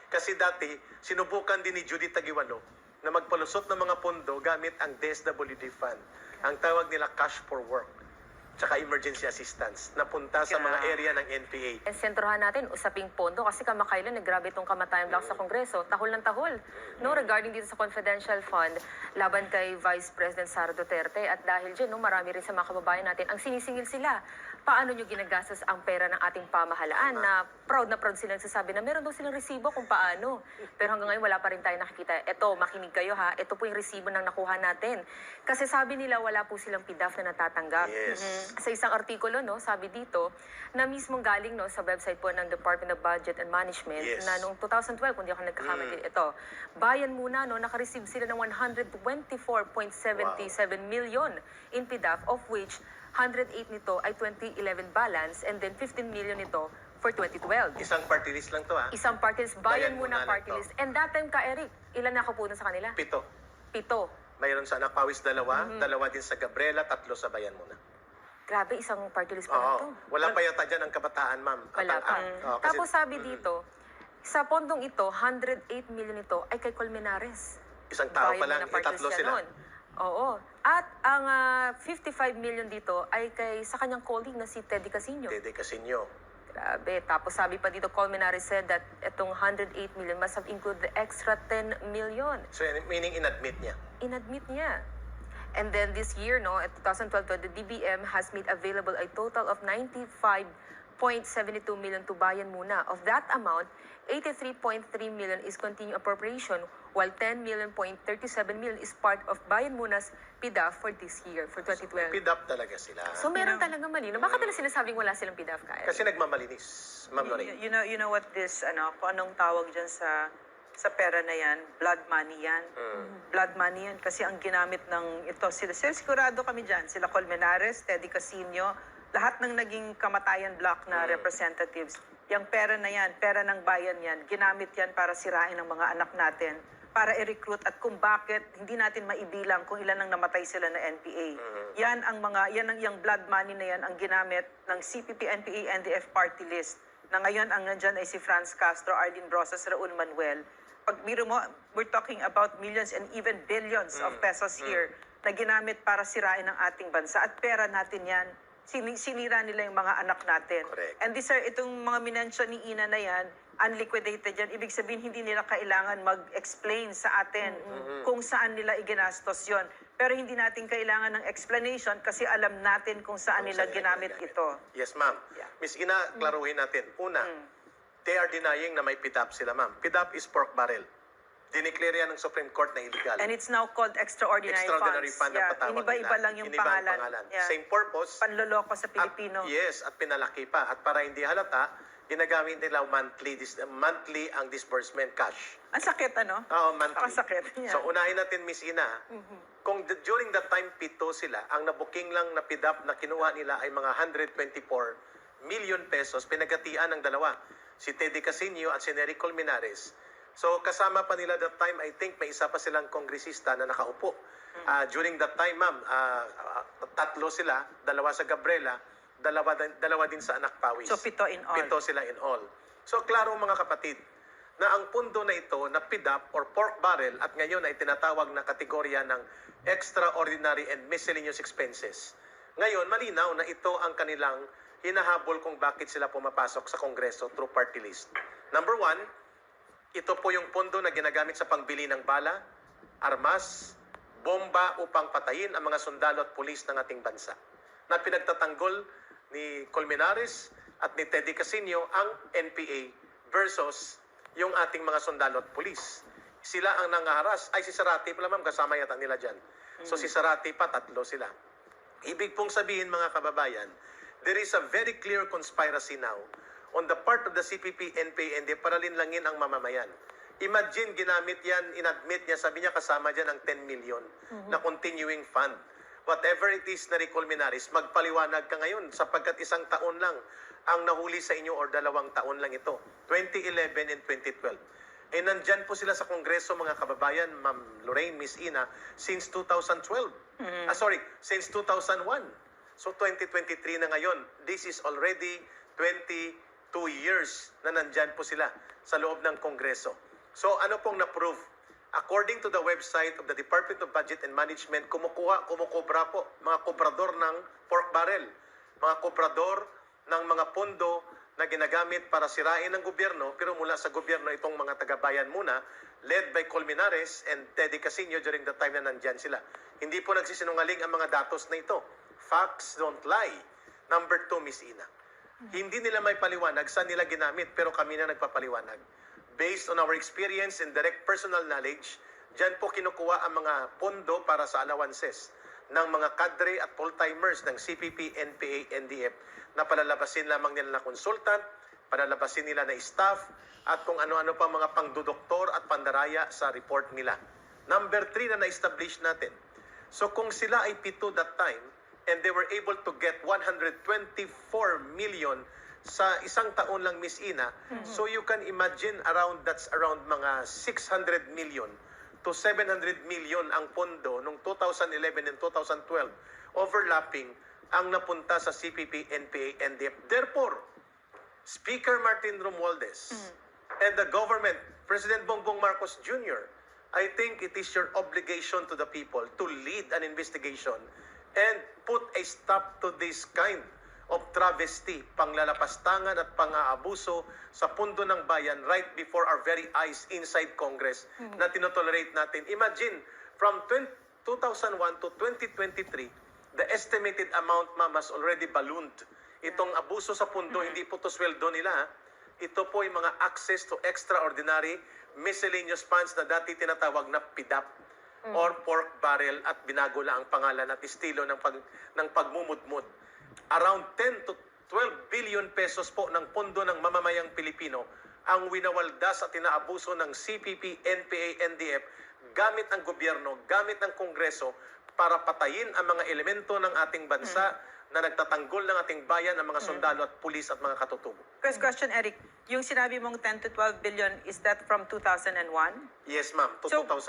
Kasi dati, sinubukan din ni Judy Taguiwalo na magpalusot ng mga pondo gamit ang DSWD Fund. Ang tawag nila cash for work, tsaka emergency assistance, na punta sa mga area ng NPA. Sentrohan natin, usaping pondo, kasi kamakailan, grabe itong kamatayan block sa Kongreso, tahol ng tahol. No, regarding dito sa confidential fund, laban kay Vice President Sara Duterte, at dahil dyan, no, marami rin sa mga kababayan natin, ang sinisingil sila, paano nyo ginagastos ang pera ng ating pamahalaan, na proud sila nagsasabi na meron daw silang resibo kung paano. Pero hanggang ngayon, wala pa rin tayo nakikita. Eto, makinig kayo ha, ito po yung resibo ng nakuha natin. Kasi sabi nila, wala po silang PDAF na natatanggap. Yes. Sa isang artikulo, no, sabi dito, na mismong galing, no, sa website po ng Department of Budget and Management, Yes. na noong 2012, kung di ako nagkakamali, ito, bayan muna, no, nakareceive sila ng 124.77 million in PDAF, of which 108 nito ay 2011 balance, and then 15 million nito for 2012. Isang party list lang to ha. Isang party list, bayan Bayan muna muna party lang to. list. And that time ka, Eric, ilan nakapuno sa kanila? 7. 7. Mayroon sa Anak Pawis 2, 2 din sa Gabriela, 3 sa Bayan muna. Grabe, isang party list pa lang to. Oo. Wala pa yata dyan ang kabataan, ma'am. Wala At pa. kasi- Tapos sabi dito, sa pondong ito, 108 million ito ay kay Colmenares. Isang tao pa Bayan lang, muna party itatlo list sila. yan nun. Oo. At ang 55 million dito ay kay sa kanyang colleague na si Teddy Casino. Dede Casino. Grabe. Tapos sabi pa dito, Colmenares said that itong 108 million must have included the extra 10 million. So, meaning inadmit niya. Inadmit niya. And then this year, no, at 2012, the DBM has made available a total of 95.72 million to Bayan Muna. Of that amount, 83.3 million is continuing appropriation, while 10.37 million is part of Bayan Muna's PDAF for this year, for 2012. Pidap talaga sila. So meron talaga mali. No? Bakit nila sinasabing wala silang PDAF, Kyle? Kasi nagmamalinis, Ma'am Lorraine. You know what this, kung anong tawag dyan sa pera na yan, blood money yan. Blood money yan kasi ang ginamit ng ito, sigurado kami dyan, sila Colmenares, Teddy Casino, lahat ng naging kamatayan block na representatives, yung pera na yan, pera ng bayan yan, ginamit yan para sirain ang mga anak natin, para i-recruit at kung bakit hindi natin maibilang kung ilan ang namatay sila na NPA. Yan ang yung blood money na yan ang ginamit ng CPP, NPA, NDF party list na ngayon ang nandyan ay si Franz Castro, Arlene Brosas, Raul Manuel. Pag biro mo, we're talking about millions and even billions of pesos here na ginamit para sirain ang ating bansa. At pera natin yan. Sinira nila yung mga anak natin. Correct. And these are, itong mga minensyon ni Ina na yan, unliquidated yan. Ibig sabihin, hindi nila kailangan mag-explain sa atin kung saan nila iginastos yon. Pero hindi natin kailangan ng explanation kasi alam natin kung saan nila ginamit ito. Yes, ma'am. Yeah. Miss Ina, klaruhin natin. Una, they are denying na may PDAP sila, ma'am. PDAP is pork barrel. Dineclare yan ng Supreme Court na illegal. And it's now called extraordinary Extraordinary funds. fund ang patawag Iniba-iba nila. lang yung Iniba ang pangalan. Yeah. Same purpose. Panloloko sa Pilipino. At pinalaki pa. At para hindi halata, ginagamit nila monthly ang disbursement cash. Ang sakit, ano? Oo, monthly. Ang sakit. Yeah. So, unahin natin, Miss Ina, kung during that time, 7 sila, ang nabuking lang na PDAP na kinuha nila ay mga 124 million pesos, pinagatian ng dalawa, si Teddy Casino at si Nery Colmenares. So, kasama pa nila that time, I think may isa pa silang kongresista na nakaupo. During that time, ma'am, 3 sila, 2 sa Gabriela, 2 din sa Anak Pawis. So, 7 in all. 7 sila in all. So, klaro mga kapatid, na ang pundo na ito na PDAP or pork barrel at ngayon ay tinatawag na kategorya ng extraordinary and miscellaneous expenses. Ngayon, malinaw na ito ang kanilang hinahabol kung bakit sila pumapasok sa Kongreso through party list. Number 1, ito po yung pondo na ginagamit sa pangbili ng bala, armas, bomba upang patayin ang mga sundalo at pulis ng ating bansa. Na pinagtatanggol ni Colmenares at ni Teddy Casino ang NPA versus yung ating mga sundalo at pulis. Sila ang nangaharas. Ay, si Sarati pala, ma'am, kasama yata nila dyan. So si Sarati pa, 3 sila. Ibig pong sabihin, mga kababayan, there is a very clear conspiracy now on the part of the CPP, NPA, para linlangin ang mamamayan. Imagine, ginamit yan, inadmit niya, sabi niya kasama dyan ang 10 million na continuing fund. Whatever it is na Colmenares, magpaliwanag ka ngayon sapagkat 1 taon lang ang nahuli sa inyo or 2 taon lang ito. 2011 and 2012. Eh, nandyan po sila sa Kongreso, mga kababayan, Ma'am Lorraine, Miss Ina, since 2012. Since 2001. So, 2023 na ngayon. This is already 2 years na nandyan po sila sa loob ng Kongreso. So ano pong na-prove? According to the website of the Department of Budget and Management, kumukobra po, mga kobrador ng pork barrel, mga kobrador ng mga pondo na ginagamit para sirain ng gobyerno, pero mula sa gobyerno itong mga taga-bayan muna, led by Colmenares and Teddy Casino during the time na nandyan sila. Hindi po nagsisinungaling ang mga datos na ito. Facts don't lie. Number 2, Miss Ina. Hindi nila may paliwanag saan nila ginamit, pero kami na nagpapaliwanag. Based on our experience and direct personal knowledge, dyan po kinukuha ang mga pondo para sa allowances ng mga kadre at full-timers ng CPP, NPA, NDF na palalabasin lamang nila na consultant, palalabasin nila na staff, at kung ano-ano pa mga pangdudoktor at pandaraya sa report nila. Number 3 na na-establish natin. So kung sila ay 7 that time, and they were able to get 124 million sa isang taon lang, Miss Ina. So you can imagine that's around mga 600 million to 700 million ang pondo nung 2011 and 2012 overlapping ang napunta sa CPP, NPA, NDF. Therefore, Speaker Martin Romualdez and the government, President Bongbong Marcos Jr., I think it is your obligation to the people to lead an investigation and put a stop to this kind of travesty, panglalapastangan at pang-aabuso sa pundo ng bayan right before our very eyes inside Congress na tinotolerate natin. Imagine, from 2001 to 2023, the estimated amount, ma'am, has already ballooned. Itong abuso sa pundo, hindi po to sweldo nila. Ito po ay mga access to extraordinary miscellaneous funds na dati tinatawag na PIDAP or pork barrel, at binago lang ang pangalan at estilo ng pagmumudmud. Around 10 to 12 billion pesos po ng pondo ng mamamayang Pilipino ang winawaldas at inaabuso ng CPP, NPA, NDF gamit ang gobyerno, gamit ang Kongreso para patayin ang mga elemento ng ating bansa na nagtatanggol ng ating bayan, ang mga sundalo at pulis at mga katutubo. First question, Eric. Yung sinabi mong 10 to 12 billion, is that from 2001? Yes, ma'am. To So, 2000.